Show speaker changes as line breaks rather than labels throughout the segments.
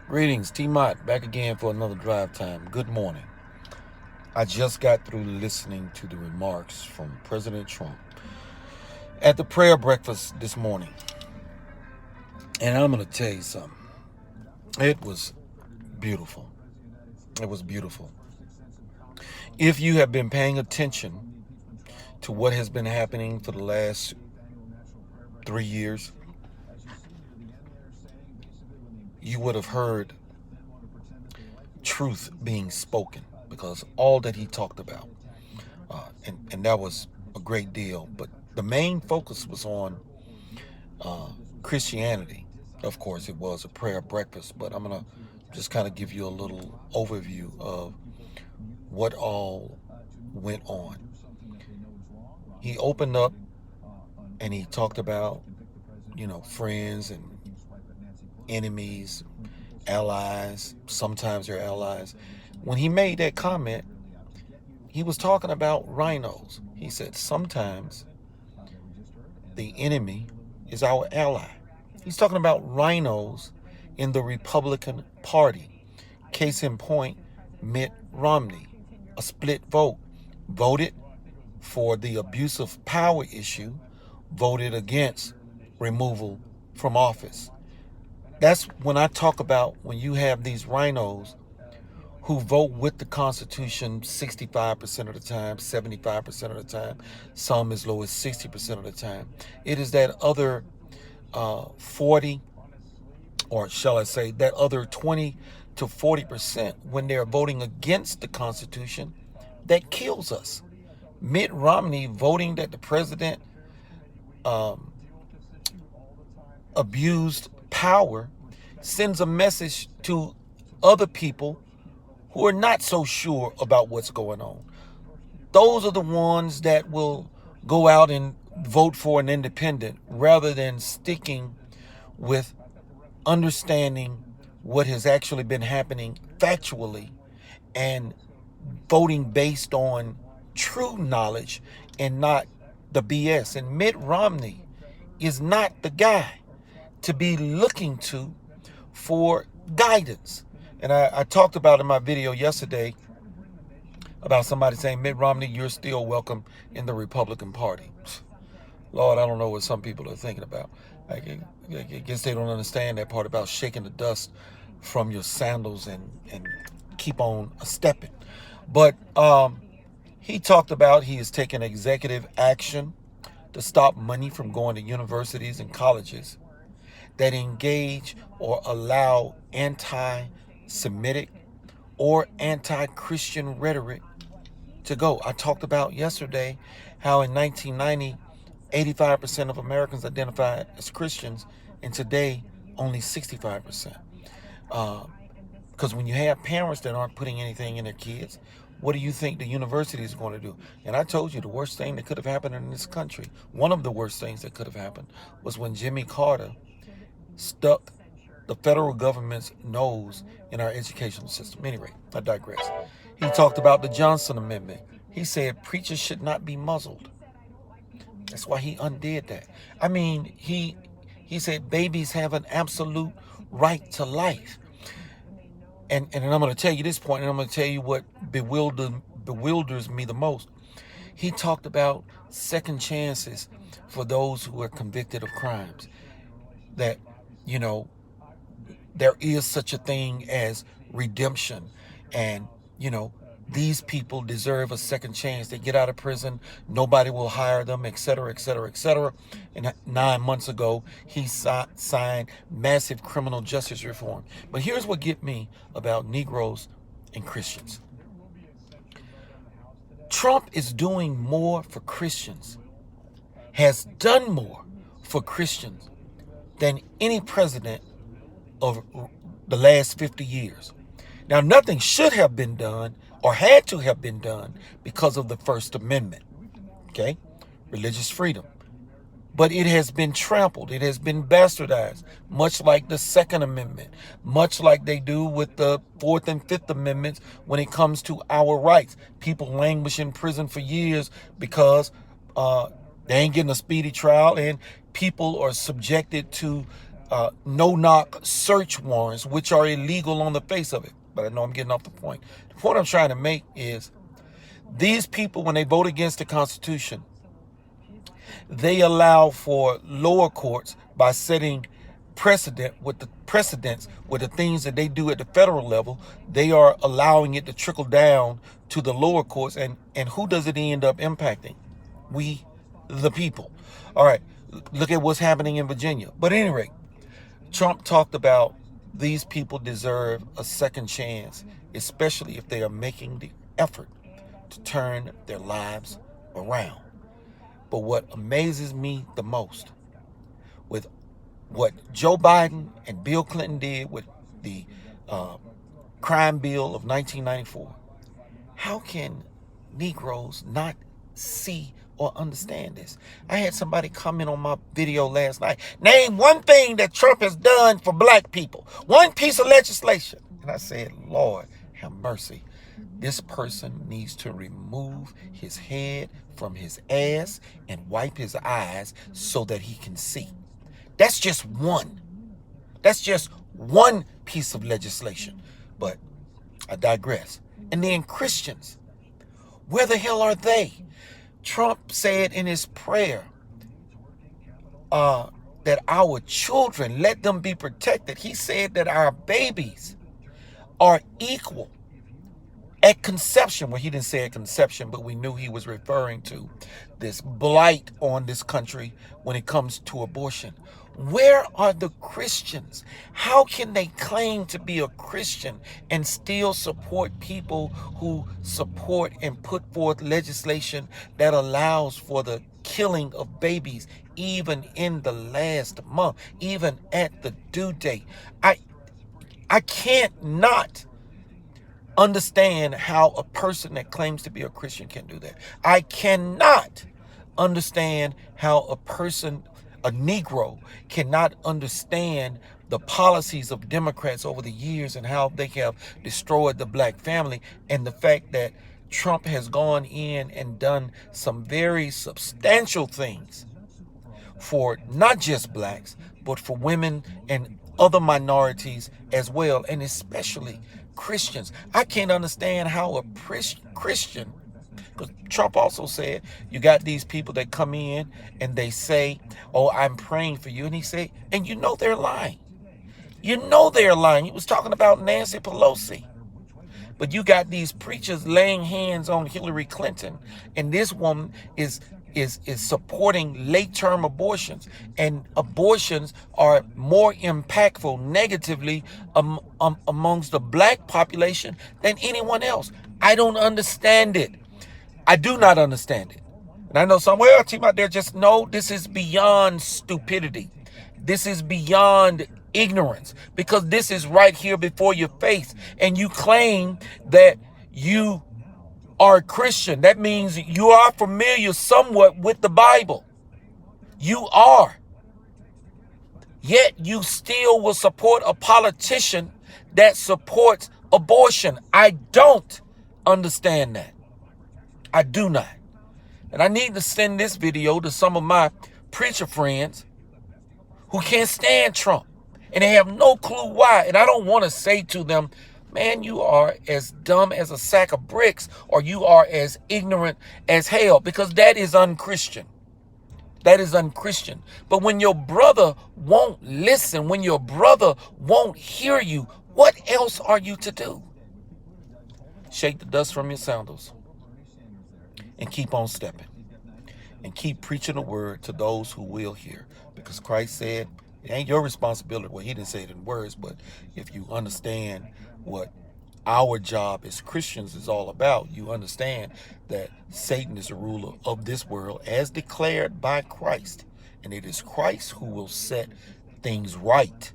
Greetings, T-Mot, back again for another drive time. Good morning. I just got through listening to the remarks from President Trump at the prayer breakfast this morning. And I'm going to tell you something. It was beautiful. It was beautiful. If you have been paying attention to what has been happening for the last 3 years, you would have heard truth being spoken, because all that he talked about, and that was a great deal. But the main focus was on Christianity. Of course, it was a prayer breakfast, but I'm going to just kind of give you a little overview of what all went on. He opened up and he talked about, friends and enemies, allies. Sometimes they're allies. When he made that comment, he was talking about rhinos. He said sometimes the enemy is our ally. He's talking about rhinos in the Republican Party. Case in point, Mitt Romney, a split vote, voted for the abuse of power issue, voted against removal from office. That's when I talk about when you have these rhinos who vote with the Constitution 65% of the time, 75% of the time, some as low as 60% of the time. It is that other 40, or shall I say, that other 20 to 40% when they're voting against the Constitution that kills us. Mitt Romney voting that the president abused power sends a message to other people who are not so sure about what's going on. Those are the ones that will go out and vote for an independent rather than sticking with understanding what has actually been happening factually and voting based on true knowledge and not the BS. And Mitt Romney is not the guy to be looking to for guidance. And I talked about in my video yesterday about somebody saying, Mitt Romney, you're still welcome in the Republican Party. Lord, I don't know what some people are thinking about. I guess they don't understand that part about shaking the dust from your sandals and keep on stepping. But he talked about he is taking executive action to stop money from going to universities and colleges that engage or allow anti-Semitic or anti-Christian rhetoric to go. I talked about yesterday how in 1990, 85% of Americans identified as Christians, and today only 65%. Because when you have parents that aren't putting anything in their kids, what do you think the university is going to do? And I told you the worst thing that could have happened in this country, one of the worst things that could have happened, was when Jimmy Carter stuck the federal government's nose in our educational system. Anyway, I digress. He talked about the Johnson Amendment. He said preachers should not be muzzled. That's why he undid that. I mean, he said babies have an absolute right to life. And I'm going to tell you this point, and I'm going to tell you what bewilders me the most. He talked about second chances for those who are convicted of crimes. That, there is such a thing as redemption, and these people deserve a second chance. They get out of prison, nobody will hire them, etc., etc., etc. And 9 months ago, he signed massive criminal justice reform. But here's what gets me about Negroes and Christians. Trump is doing more for Christians, has done more for Christians than any president of the last 50 years. Now, nothing should have been done or had to have been done because of the First Amendment, okay? Religious freedom. But it has been trampled. It has been bastardized, much like the Second Amendment, much like they do with the Fourth and Fifth Amendments when it comes to our rights. People languish in prison for years because they ain't getting a speedy trial, and people are subjected to no-knock search warrants, which are illegal on the face of it. But I know I'm getting off the point. The point I'm trying to make is these people, when they vote against the Constitution, they allow for lower courts by setting precedents with the things that they do at the federal level. They are allowing it to trickle down to the lower courts, and who does it end up impacting? We, the people. All right, look at what's happening in Virginia. But at any rate, Trump talked about these people deserve a second chance, especially if they are making the effort to turn their lives around. But what amazes me the most, with what Joe Biden and Bill Clinton did with the crime bill of 1994, how can Negroes not see or understand this? I had somebody comment on my video last night, name one thing that Trump has done for black people, one piece of legislation. And I said, Lord, have mercy. This person needs to remove his head from his ass and wipe his eyes so that he can see. That's just one. That's just one piece of legislation. But I digress. And then Christians, where the hell are they? Trump said in his prayer that our children, let them be protected. He said that our babies are equal at conception. Well, he didn't say at conception, but we knew he was referring to this blight on this country when it comes to abortion. Where are the Christians? How can they claim to be a Christian and still support people who support and put forth legislation that allows for the killing of babies even in the last month, even at the due date? I can't not understand how a person that claims to be a Christian can do that. I cannot understand how a person, a Negro, cannot understand the policies of Democrats over the years and how they have destroyed the black family, and the fact that Trump has gone in and done some very substantial things for not just blacks, but for women and other minorities as well, and especially Christians. I can't understand how a Christian, because Trump also said, you got these people that come in and they say, oh, I'm praying for you. And he said, and you know they're lying. You know they're lying. He was talking about Nancy Pelosi. But you got these preachers laying hands on Hillary Clinton, and this woman is supporting late-term abortions, and abortions are more impactful negatively amongst the black population than anyone else. I don't understand it. I do not understand it. And I know somewhere team out there just know this is beyond stupidity. This is beyond ignorance, because this is right here before your face, and you claim that you are a Christian. That means you are familiar somewhat with the Bible. You are. Yet you still will support a politician that supports abortion. I don't understand that. I do not. And I need to send this video to some of my preacher friends who can't stand Trump, and they have no clue why. And I don't want to say to them, man, you are as dumb as a sack of bricks, or you are as ignorant as hell, because that is unchristian. That is unchristian. But when your brother won't listen, when your brother won't hear you, what else are you to do? Shake the dust from your sandals and keep on stepping, and keep preaching the word to those who will hear, because Christ said it ain't your responsibility. Well, he didn't say it in words, but if you understand what our job as Christians is all about, you understand that Satan is the ruler of this world as declared by Christ, and it is Christ who will set things right.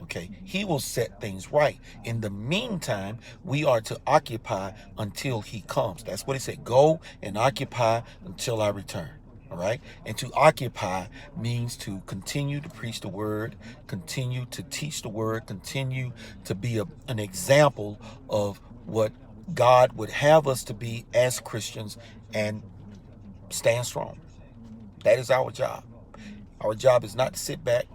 Okay, he will set things right. In the meantime, we are to occupy until he comes. That's what he said. Go and occupy until I return. All right. And to occupy means to continue to preach the word, continue to teach the word, continue to be an example of what God would have us to be as Christians, and stand strong. That is our job. Our job is not to sit back,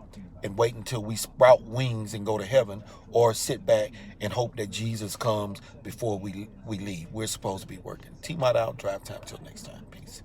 and wait until we sprout wings and go to heaven, or sit back and hope that Jesus comes before we leave. We're supposed to be working. TMOT out, drive time. Till next time. Peace.